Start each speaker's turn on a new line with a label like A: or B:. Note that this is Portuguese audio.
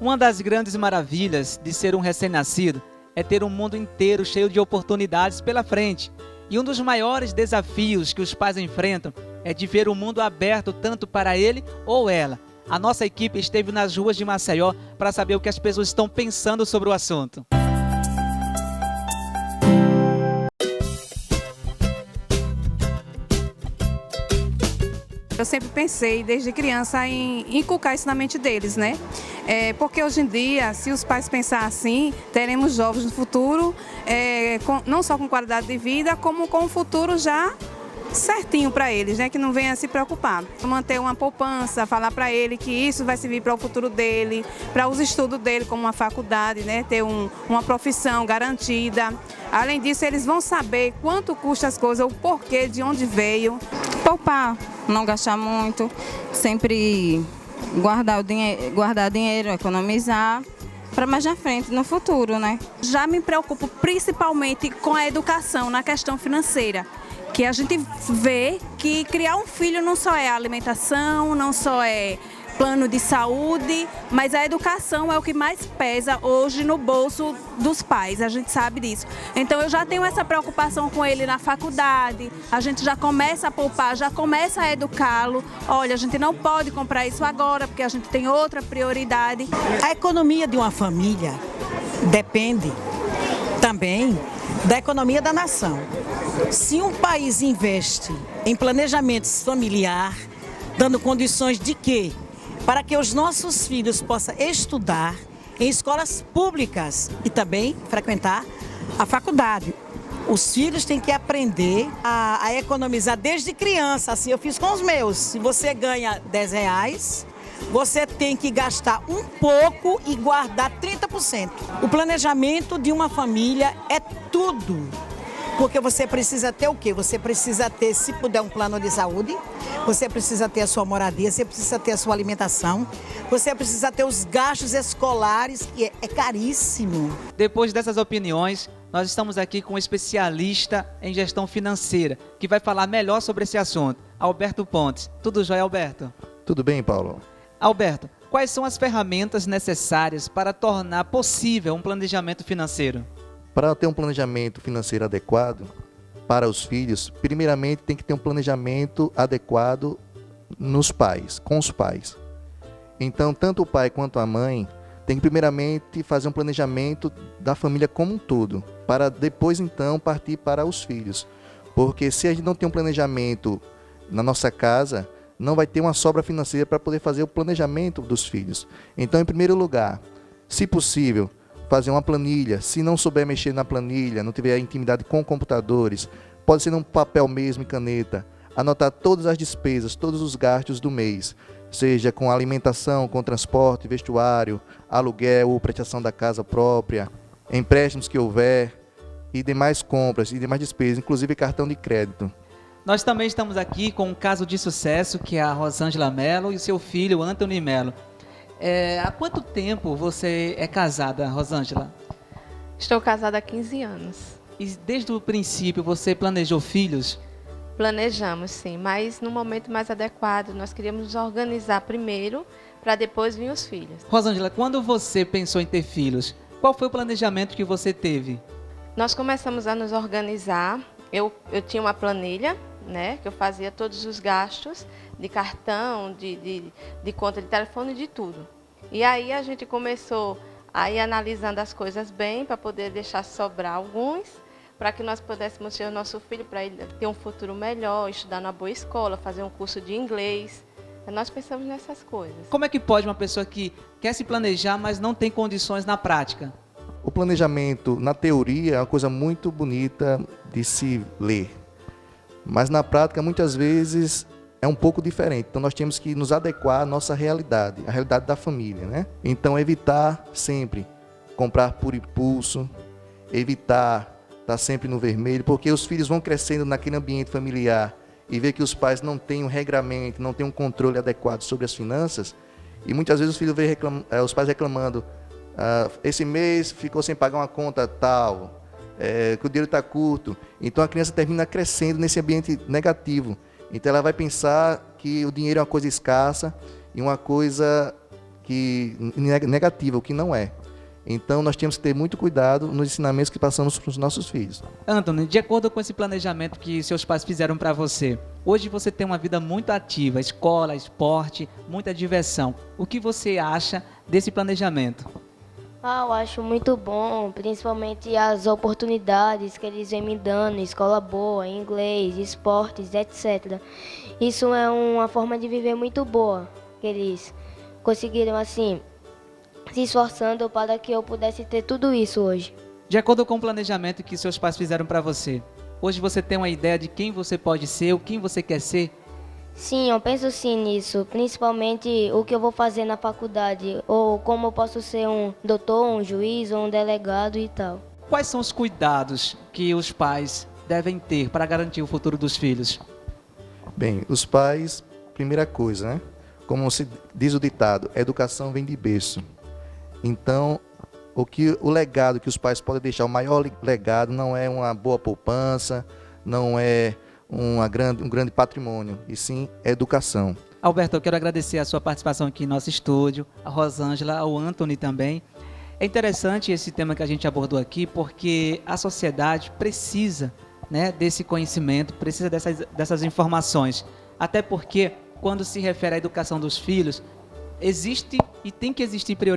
A: Uma das grandes maravilhas de ser um recém-nascido é ter um mundo inteiro cheio de oportunidades pela frente. E um dos maiores desafios que os pais enfrentam é de ver o mundo aberto tanto para ele ou ela. A nossa equipe esteve nas ruas de Maceió para saber o que as pessoas estão pensando sobre o assunto.
B: Eu sempre pensei, desde criança, em inculcar isso na mente deles, né? Porque hoje em dia, se os pais pensarem assim, teremos jovens no futuro, não só com qualidade de vida, como com um futuro já certinho para eles, né? Que não venha se preocupar. Manter uma poupança, falar para ele que isso vai servir para o futuro dele, para os estudos dele como uma faculdade, né? Ter uma profissão garantida. Além disso, eles vão saber quanto custa as coisas, o porquê, de onde veio.
C: Poupar, não gastar muito, sempre guardar dinheiro, economizar para mais na frente, no futuro, né?
D: Já me preocupo principalmente com a educação na questão financeira, que a gente vê que criar um filho não só é alimentação, não só é plano de saúde, mas a educação é o que mais pesa hoje no bolso dos pais, a gente sabe disso. Então eu já tenho essa preocupação com ele na faculdade, a gente já começa a poupar, já começa a educá-lo. Olha, a gente não pode comprar isso agora porque a gente tem outra prioridade.
E: A economia de uma família depende também da economia da nação. Se um país investe em planejamento familiar, dando condições de quê? Para que os nossos filhos possam estudar em escolas públicas e também frequentar a faculdade. Os filhos têm que aprender a economizar desde criança, assim eu fiz com os meus. Se você ganha R$10, você tem que gastar um pouco e guardar 30%. O planejamento de uma família é tudo. Porque você precisa ter o quê? Você precisa ter, se puder, um plano de saúde, você precisa ter a sua moradia, você precisa ter a sua alimentação, você precisa ter os gastos escolares, que é caríssimo.
A: Depois dessas opiniões, nós estamos aqui com um especialista em gestão financeira, que vai falar melhor sobre esse assunto, Alberto Pontes. Tudo jóia, Alberto?
F: Tudo bem, Paulo.
A: Alberto, quais são as ferramentas necessárias para tornar possível um planejamento financeiro?
F: Para ter um planejamento financeiro adequado para os filhos, primeiramente tem que ter um planejamento adequado nos pais, com os pais. Então, tanto o pai quanto a mãe tem que primeiramente fazer um planejamento da família como um todo, para depois então partir para os filhos. Porque se a gente não tem um planejamento na nossa casa, não vai ter uma sobra financeira para poder fazer o planejamento dos filhos. Então, em primeiro lugar, se possível, fazer uma planilha. Se não souber mexer na planilha, não tiver intimidade com computadores, pode ser num papel mesmo e caneta, anotar todas as despesas, todos os gastos do mês, seja com alimentação, com transporte, vestuário, aluguel ou prestação da casa própria, empréstimos que houver e demais compras e demais despesas, inclusive cartão de crédito.
A: Nós também estamos aqui com um caso de sucesso, que é a Rosângela Mello e seu filho, Anthony Mello. Há quanto tempo você é casada, Rosângela?
G: Estou casada há 15 anos.
A: E desde o princípio você planejou filhos?
G: Planejamos, sim, mas no momento mais adequado. Nós queríamos nos organizar primeiro, para depois vir os filhos.
A: Rosângela, quando você pensou em ter filhos, qual foi o planejamento que você teve?
G: Nós começamos a nos organizar. Eu tinha uma planilha, né, que eu fazia todos os gastos de cartão, de conta de telefone, de tudo. E aí a gente começou a ir analisando as coisas bem, para poder deixar sobrar alguns, para que nós pudéssemos ter o nosso filho, para ele ter um futuro melhor, estudar na boa escola, fazer um curso de inglês. Nós pensamos nessas coisas.
A: Como é que pode uma pessoa que quer se planejar, mas não tem condições na prática?
F: O planejamento, na teoria, é uma coisa muito bonita de se ler. Mas na prática, muitas vezes, é um pouco diferente. Então, nós temos que nos adequar à nossa realidade, à realidade da família, né? Então, evitar sempre comprar por impulso, evitar estar sempre no vermelho, porque os filhos vão crescendo naquele ambiente familiar e ver que os pais não têm um regramento, não têm um controle adequado sobre as finanças, e muitas vezes os filhos veem os pais reclamando, esse mês ficou sem pagar uma conta tal, que o dinheiro está curto. Então a criança termina crescendo nesse ambiente negativo. Então ela vai pensar que o dinheiro é uma coisa escassa e uma coisa negativa, o que não é. Então, nós temos que ter muito cuidado nos ensinamentos que passamos para os nossos filhos.
A: Antônio, de acordo com esse planejamento que seus pais fizeram para você, hoje você tem uma vida muito ativa, escola, esporte, muita diversão. O que você acha desse planejamento?
H: Eu acho muito bom, principalmente as oportunidades que eles vêm me dando, escola boa, inglês, esportes, etc. Isso é uma forma de viver muito boa, que eles conseguiram, assim, se esforçando para que eu pudesse ter tudo isso hoje.
A: De acordo com o planejamento que seus pais fizeram para você, hoje você tem uma ideia de quem você pode ser, o que você quer ser?
H: Sim, eu penso sim nisso, principalmente o que eu vou fazer na faculdade, ou como eu posso ser um doutor, um juiz ou um delegado e tal.
A: Quais são os cuidados que os pais devem ter para garantir o futuro dos filhos?
F: Bem, os pais, primeira coisa, né? Como se diz o ditado, educação vem de berço. Então, o legado que os pais podem deixar, o maior legado não é uma boa poupança, não é um grande patrimônio, e sim educação.
A: Alberto, eu quero agradecer a sua participação aqui em nosso estúdio, a Rosângela, ao Anthony também. É interessante esse tema que a gente abordou aqui, porque a sociedade precisa, né, desse conhecimento, precisa dessas informações. Até porque, quando se refere à educação dos filhos, existe e tem que existir prioridade.